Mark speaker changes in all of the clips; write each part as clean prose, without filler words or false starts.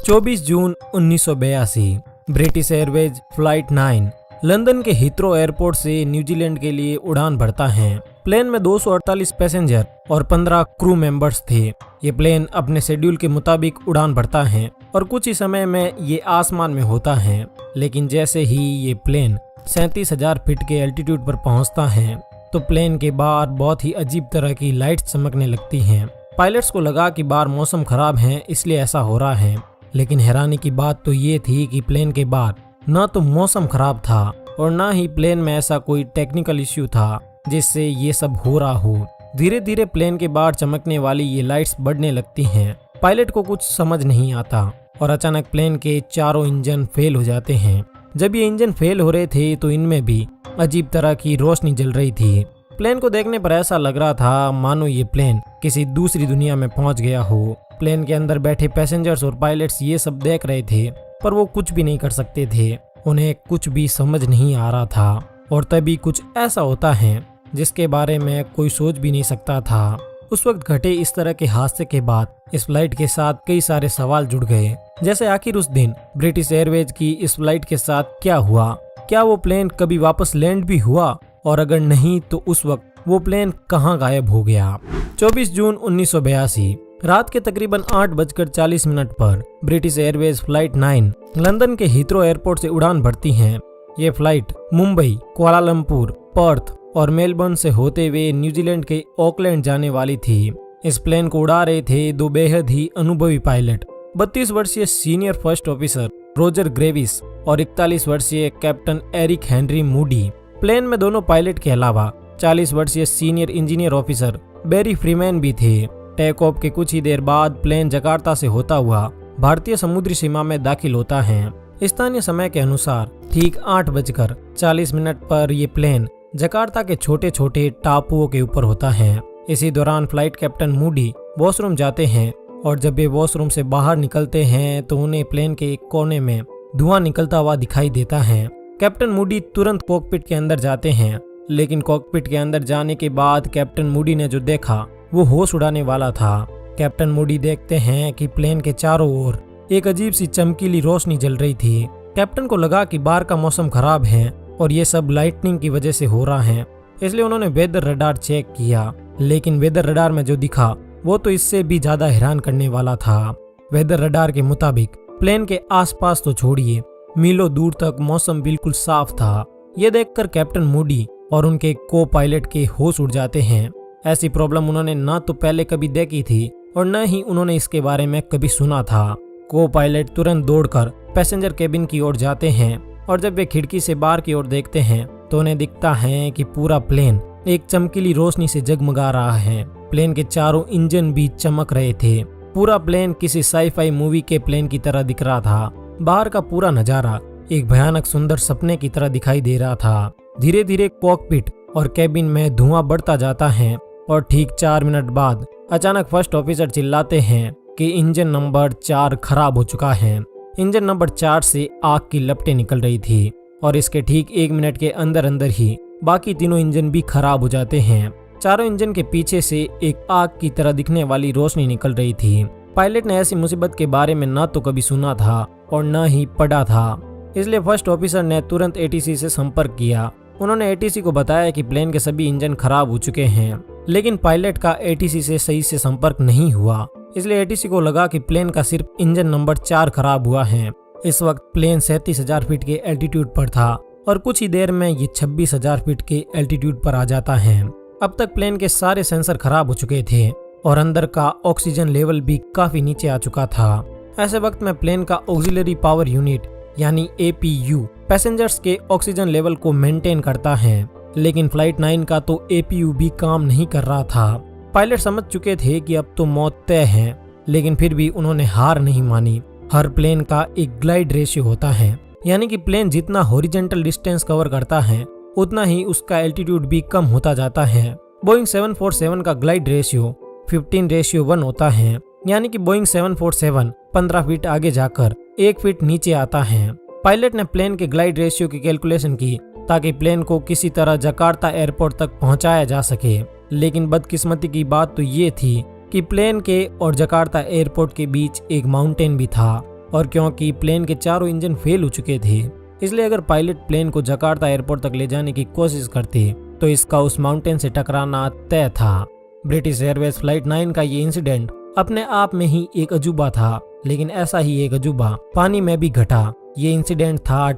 Speaker 1: 24 जून 1982 British Airways flight 9 London के Heathrow airport से New Zealand के लिए उड़ान भरता है। प्लेन में 248 पैसेंजर और 15 क्रू मेंबर्स थे। ये प्लेन अपने शेड्यूल के मुताबिक उड़ान भरता है और कुछ ही समय में ये आसमान में होता है। लेकिन जैसे ही ये प्लेन 37,000 फीट के एल्टीट्यूड पर पहुंचता है तो प्लेन के बाहर बहुत ही अजीब तरह की लाइट चमकने लगती हैं। पायलट्स को लगा कि बाहर मौसम खराब है इसलिए ऐसा हो रहा है, लेकिन हैरानी की बात तो ये थी कि प्लेन के बाहर न तो मौसम खराब था और न ही प्लेन में ऐसा कोई टेक्निकल इश्यू था जिससे ये सब हो रहा हो। धीरे धीरे प्लेन के बाहर चमकने वाली ये लाइट्स बढ़ने लगती हैं। पायलट को कुछ समझ नहीं आता और अचानक प्लेन के चारों इंजन फेल हो जाते हैं। जब ये इंजन फेल हो रहे थे तो इनमें भी अजीब तरह की रोशनी जल रही थी। प्लेन को देखने पर ऐसा लग रहा था मानो ये प्लेन किसी दूसरी दुनिया में पहुंच गया हो। प्लेन के अंदर बैठे पैसेंजर्स और पायलट्स ये सब देख रहे थे पर वो कुछ भी नहीं कर सकते थे। उन्हें कुछ भी समझ नहीं आ रहा था और तभी कुछ ऐसा होता है जिसके बारे में कोई सोच भी नहीं सकता था। उस वक्त घटे इस तरह के हादसे के बाद इस फ्लाइट के साथ कई सारे सवाल जुड़ गए, जैसे आखिर उस दिन ब्रिटिश एयरवेज की इस फ्लाइट के साथ क्या हुआ, क्या वो प्लेन कभी वापस लैंड भी हुआ और अगर नहीं तो उस वक्त वो प्लेन कहां गायब हो गया। 24 जून 1982 रात के तकरीबन 8:40 पर ब्रिटिश एयरवेज फ्लाइट 9 लंदन के हीथ्रो एयरपोर्ट से उड़ान भरती है। ये फ्लाइट मुंबई, कुआलालंपुर, पर्थ और मेलबर्न से होते हुए न्यूजीलैंड के ऑकलैंड जाने वाली थी। इस प्लेन को उड़ा रहे थे दो बेहद ही अनुभवी पायलट, 32 वर्षीय senior first officer Roger Greaves और 41 वर्षीय captain Eric Henry Moody. Plane में दोनों पायलट के अलावा 40 वर्षीय senior engineer officer Barry Freeman भी थे। टेक ऑफ के कुछ ही देर बाद प्लेन जकार्ता से होता हुआ भारतीय समुद्री सीमा में दाखिल होता है। स्थानीय समय के अनुसार ठीक 8:40 पर ये प्लेन जकार्ता के छोटे छोटे टापुओं के ऊपर होता है। इसी दौरान फ्लाइट कैप्टन मूडी वॉशरूम जाते हैं और जब वे वॉशरूम से बाहर निकलते हैं तो उन्हें प्लेन के एक कोने में धुआं निकलता हुआ दिखाई देता है। कैप्टन मूडी तुरंत कॉकपिट के अंदर जाते हैं, लेकिन कॉकपिट के अंदर जाने के बाद कैप्टन मूडी ने जो देखा वो होश उड़ाने वाला था। कैप्टन मूडी देखते हैं कि प्लेन के चारों ओर एक अजीब सी चमकीली रोशनी जल रही थी। कैप्टन को लगा कि बाहर का मौसम खराब है और ये सब लाइटनिंग की वजह से हो रहा है, इसलिए उन्होंने वेदर रडार चेक किया, लेकिन वेदर रडार में जो दिखा वो तो इससे भी ज्यादा हैरान करने वाला था। वेदर रडार के मुताबिक प्लेन के आसपास तो छोड़िए, मीलों दूर तक मौसम बिल्कुल साफ था। ये देखकर कैप्टन मूडी और उनके को पायलट के होश उड़ जाते हैं। ऐसी प्रॉब्लम उन्होंने न तो पहले कभी देखी थी और न ही उन्होंने इसके बारे में कभी सुना था। को पायलट तुरंत दौड़कर पैसेंजर केबिन की ओर जाते हैं और जब वे खिड़की से बाहर की ओर देखते हैं तो उन्हें दिखता है कि पूरा प्लेन एक चमकीली रोशनी से जगमगा रहा है। प्लेन के चारों इंजन भी चमक रहे थे। पूरा प्लेन किसी साई-फाई मूवी के प्लेन की तरह दिख रहा था। बाहर का पूरा नजारा एक भयानक सुंदर सपने की तरह दिखाई दे रहा था। धीरे धीरे कॉकपिट और केबिन में धुआं बढ़ता जाता है और ठीक 4 मिनट बाद अचानक फर्स्ट ऑफिसर चिल्लाते हैं कि इंजन नंबर 4 खराब हो चुका है। इंजन नंबर 4 से आग की लपटें निकल रही थी और इसके ठीक 1 मिनट के अंदर अंदर ही बाकी तीनों इंजन भी खराब हो जाते हैं। चारों इंजन के पीछे से एक आग की तरह दिखने वाली रोशनी निकल रही थी। पायलट ने ऐसी मुसीबत के बारे में न तो कभी सुना था और न ही पढ़ा था, इसलिए फर्स्ट ऑफिसर ने तुरंत एटीसी से संपर्क किया। उन्होंने एटीसी को बताया कि प्लेन के सभी इंजन खराब हो चुके हैं, लेकिन पायलट का एटीसी से सही से संपर्क नहीं हुआ, इसलिए एटीसी को लगा कि प्लेन का सिर्फ इंजन नंबर 4 खराब हुआ है। इस वक्त प्लेन 37,000 फीट के एल्टीट्यूड पर था और कुछ ही देर में ये 26,000 फीट के एल्टीट्यूड पर आ जाता है। अब तक प्लेन के सारे सेंसर खराब हो चुके थे और अंदर का ऑक्सीजन लेवल भी काफी नीचे आ चुका था। ऐसे वक्त में प्लेन का ऑक्सिलरी पावर यूनिट यानी एपीयू पैसेंजर्स के ऑक्सीजन लेवल को मेंटेन करता है, लेकिन फ्लाइट 9 का तो एपीयू भी काम नहीं कर रहा था। पायलट समझ चुके थे कि अब तो मौत तय है, लेकिन फिर भी उन्होंने हार नहीं मानी। हर प्लेन का एक ग्लाइड रेशियो होता है, यानी कि प्लेन जितना हॉरिजॉन्टल डिस्टेंस कवर करता है उतना ही उसका एल्टीट्यूड भी कम होता जाता है। बोइंग 747 का ग्लाइड रेशियो 15:1 होता है, यानी कि बोइंग 747 15 फीट आगे जाकर 1 फीट नीचे आता है। पायलट ने प्लेन के ग्लाइड रेशियो की कैलकुलेशन की ताकि प्लेन को किसी तरह जकार्ता एयरपोर्ट तक पहुंचाया जा सके, लेकिन बदकिस्मती की बात तो ये थी कि प्लेन के और जकार्ता एयरपोर्ट के बीच एक माउंटेन भी था। और क्योंकि प्लेन के चारों इंजन फेल हो चुके थे, इसलिए अगर पायलट प्लेन को जकार्ता एयरपोर्ट तक ले जाने की कोशिश करते तो इसका उस माउंटेन से टकराना तय था। ब्रिटिश एयरवेज फ्लाइट 9 का ये इंसिडेंट अपने आप में ही एक अजूबा था, लेकिन ऐसा ही एक अजूबा पानी में भी घटा। ये इंसिडेंट था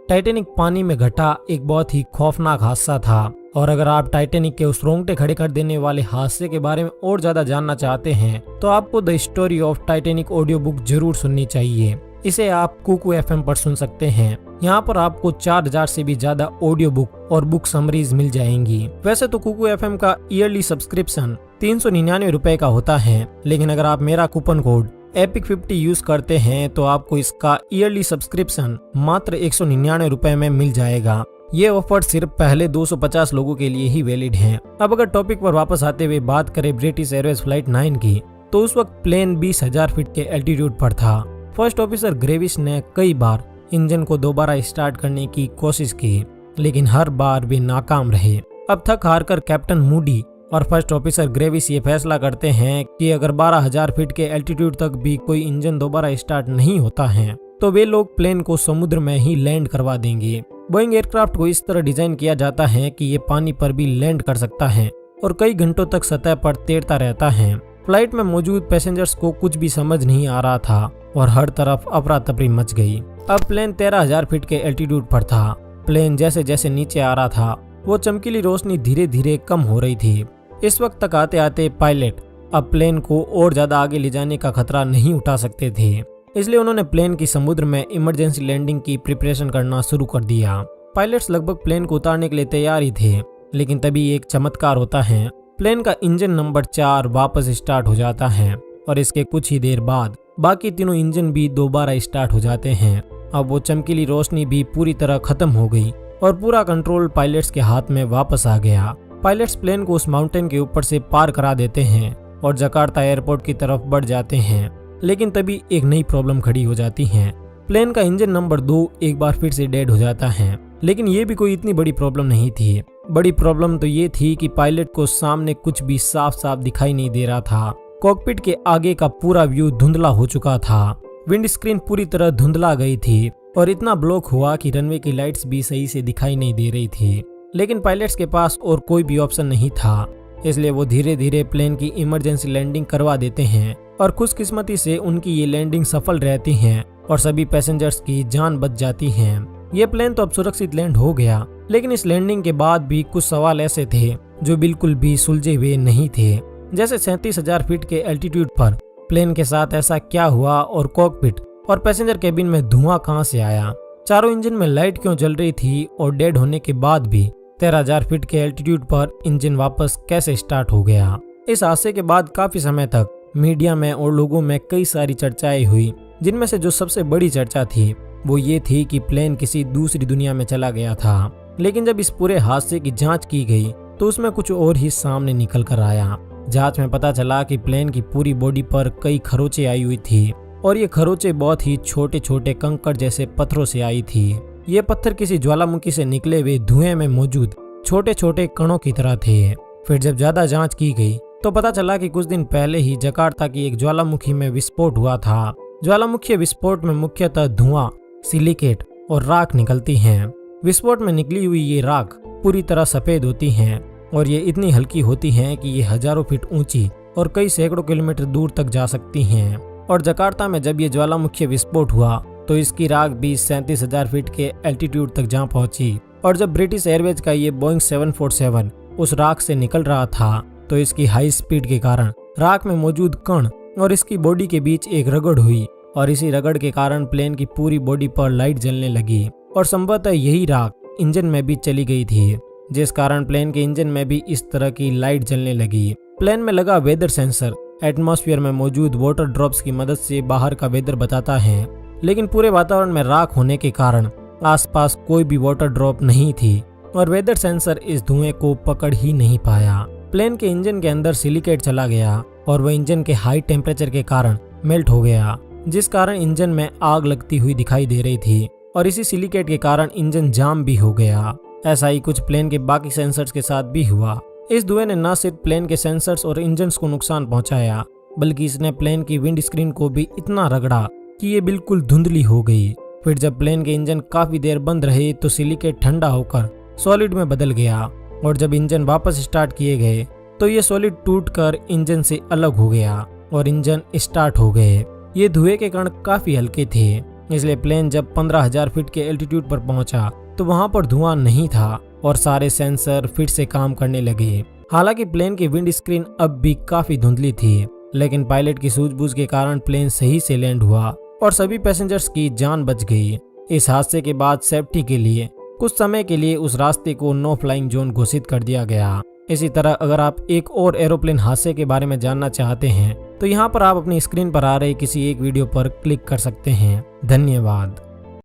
Speaker 1: टाइटैनिक पानी में घटा एक बहुत ही खौफनाक हादसा था। और अगर आप टाइटैनिक के उस रोंगटे खड़े कर देने वाले हादसे के बारे में और ज्यादा जानना चाहते हैं तो आपको the story of Titanic audio book जरूर सुननी चाहिए। इसे आप कुकू FM पर सुन सकते हैं। यहाँ पर आपको 4000 से भी ज्यादा ऑडियो बुक और बुक समरीज मिल जाएंगी। वैसे तो कुकू FM का ईयरली सब्सक्रिप्शन 399 रुपए का होता है, लेकिन अगर आप मेरा कूपन कोड EPIC50 यूज करते हैं तो आपको इसका ईयरली सब्सक्रिप्शन मात्र 199 रुपए में मिल जाएगा। ये ऑफर सिर्फ पहले 250 लोगों के लिए ही वैलिड है। अब अगर टॉपिक पर वापस आते हुए बात करें ब्रिटिश एयरवेज फ्लाइट 9 की, तो उस वक्त प्लेन 20,000 फीट के एल्टीट्यूड पर था। फर्स्ट ऑफिसर ग्रेविस ने कई बार इंजन को दोबारा स्टार्ट करने की कोशिश की, लेकिन हर बार वे नाकाम रहे। अब थक हार कर कैप्टन मूडी और फर्स्ट ऑफिसर ग्रेविस ये फैसला करते हैं कि अगर 12,000 फीट के एल्टीट्यूड तक भी कोई इंजन दोबारा स्टार्ट नहीं होता है तो वे लोग प्लेन को समुद्र में ही लैंड करवा देंगे। बोइंग एयरक्राफ्ट को इस तरह डिजाइन किया जाता है कि ये पानी पर भी लैंड कर सकता है और कई घंटों तक सतह पर तैरता रहता है। फ्लाइट में मौजूद पैसेंजर्स को कुछ भी समझ नहीं आ रहा था और हर तरफ अफरा तफरी मच गई। अब प्लेन 13,000 फीट के एल्टीट्यूड पर था। प्लेन जैसे जैसे नीचे आ रहा था वो चमकीली रोशनी धीरे धीरे कम हो रही थी। इस वक्त तक आते आते पायलट अब प्लेन को और ज्यादा आगे ले जाने का खतरा नहीं उठा सकते थे, इसलिए उन्होंने प्लेन की समुद्र में इमरजेंसी लैंडिंग की प्रिपरेशन करना शुरू कर दिया। पायलट्स लगभग प्लेन को उतारने के लिए तैयार ही थे, लेकिन तभी एक चमत्कार होता है। प्लेन का इंजन नंबर 4 वापस स्टार्ट हो जाता है और इसके कुछ ही देर बाद बाकी तीनों इंजन भी दोबारा स्टार्ट हो जाते हैं। अब वो चमकीली रोशनी भी पूरी तरह खत्म हो गई और पूरा कंट्रोल पायलट्स के हाथ में वापस आ गया। पायलट्स प्लेन को उस माउंटेन के ऊपर से पार करा देते हैं और जकार्ता एयरपोर्ट की तरफ बढ़ जाते हैं, लेकिन तभी एक नई प्रॉब्लम खड़ी हो जाती है। प्लेन का इंजन नंबर 2 एक बार फिर से डेड हो जाता है, लेकिन ये भी कोई इतनी बड़ी प्रॉब्लम नहीं थी। बड़ी प्रॉब्लम तो ये थी कि पायलट को सामने कुछ भी साफ साफ दिखाई नहीं दे रहा था। कॉकपिट के आगे का पूरा व्यू धुंधला हो चुका था। विंड स्क्रीन पूरी तरह धुंधला गई थी और इतना ब्लॉक हुआ कि रनवे की लाइट्स भी सही से दिखाई नहीं दे रही थी। लेकिन पायलट्स के पास और कोई भी ऑप्शन नहीं था, इसलिए वो धीरे धीरे प्लेन की इमरजेंसी लैंडिंग करवा देते हैं और खुशकिस्मती से उनकी ये लैंडिंग सफल रहती है और सभी पैसेंजर्स की जान बच जाती है। ये प्लेन तो अब सुरक्षित लैंड हो गया, लेकिन इस लैंडिंग के बाद भी कुछ सवाल ऐसे थे जो बिल्कुल भी सुलझे हुए नहीं थे। जैसे 37,000 फीट के एल्टीट्यूड पर प्लेन के साथ ऐसा क्या हुआ और कॉकपिट और पैसेंजर केबिन में धुआं कहां से आया? चारों इंजन में लाइट क्यों जल रही थी और डेड होने के बाद भी 13,000 फीट के एल्टीट्यूड पर इंजन वापस कैसे स्टार्ट हो गया? इस हादसे के बाद काफी समय तक मीडिया में और लोगों में कई सारी चर्चाएं हुई, जिनमें से जो सबसे बड़ी चर्चा थी वो ये थी कि प्लेन किसी दूसरी दुनिया में चला गया था। लेकिन जब इस पूरे हादसे की जांच की गई तो उसमें कुछ और ही सामने निकल कर आया। जांच में पता चला कि प्लेन की पूरी बॉडी पर कई खरोंचें आई हुई थी और ये खरोंचें बहुत ही छोटे छोटे कंकड़ जैसे पत्थरों से आई थी। ये पत्थर किसी ज्वालामुखी से निकले हुए धुएं में मौजूद छोटे छोटे कणों की तरह थे। फिर जब ज्यादा जांच की गई तो पता चला कि कुछ दिन पहले ही जकार्ता की एक ज्वालामुखी में विस्फोट हुआ था। ज्वालामुखी विस्फोट में मुख्यतः धुआं, सिलिकेट और राख निकलती हैं। विस्फोट में निकली हुई ये राख पूरी तरह सफेद होती हैं और ये इतनी हल्की होती हैं कि ये हजारों फीट ऊंची और कई सैकड़ों किलोमीटर दूर तक जा सकती हैं। और जकार्ता में जब ये ज्वालामुखी विस्फोट हुआ तो इसकी राख भी 37,000 फीट के एल्टीट्यूड तक जा पहुंची। और जब ब्रिटिश एयरवेज का ये बोइंग 747 उस राख से निकल रहा था तो इसकी हाई स्पीड के कारण राख में मौजूद कण और इसकी बॉडी के बीच एक रगड़ हुई और इसी रगड़ के कारण प्लेन की पूरी बॉडी पर लाइट जलने लगी और संभवतः यही राख इंजन में भी चली गई थी, जिस कारण प्लेन के इंजन में भी इस तरह की लाइट जलने लगी। प्लेन में लगा वेदर सेंसर एटमॉस्फेयर में मौजूद वाटर ड्रॉप्स की मदद से बाहर का वेदर बताता है, लेकिन पूरे वातावरण में राख होने के कारण आसपास कोई भी वाटर ड्रॉप नहीं थी और वेदर सेंसर इस धुएं को पकड़ ही नहीं पाया। प्लेन के इंजन के अंदर सिलिकेट चला गया और वह इंजन के हाई टेम्परेचर के कारण मेल्ट हो गया, जिस कारण इंजन में आग लगती हुई दिखाई दे रही थी और इसी सिलिकेट के कारण इंजन जाम भी हो गया। ऐसा ही कुछ प्लेन के बाकी सेंसर्स के साथ भी हुआ। इस धुएं ने न सिर्फ प्लेन के सेंसर्स और इंजन्स को नुकसान पहुंचाया, बल्कि इसने प्लेन की विंड स्क्रीन को भी इतना रगड़ा कि ये बिल्कुल धुंधली हो गई। फिर जब प्लेन के इंजन काफी देर बंद रहे तो सिलिकेट ठंडा होकर सॉलिड में बदल गया और जब इंजन वापस स्टार्ट किए गए तो ये सॉलिड टूटकर इंजन से अलग हो गया और इंजन स्टार्ट हो गए। ये धुएं के कण काफी हल्के थे, इसलिए प्लेन जब 15,000 फीट के एल्टीट्यूड पर पहुंचा तो वहां पर धुआं नहीं था और सारे सेंसर फिर से काम करने लगे। हालांकि प्लेन की विंड स्क्रीन अब भी काफी धुंधली थी, लेकिन पायलट की सूझबूझ के कारण प्लेन सही से लैंड हुआ और सभी पैसेंजर्स की जान बच गई। इस हादसे के बाद सेफ्टी के लिए कुछ समय के लिए उस रास्ते को नो फ्लाइंग जोन घोषित कर दिया गया। इसी तरह अगर आप एक और एरोप्लेन हादसे के बारे में जानना चाहते हैं तो यहाँ पर आप अपनी स्क्रीन पर आ रहे किसी एक वीडियो पर क्लिक कर सकते हैं। धन्यवाद।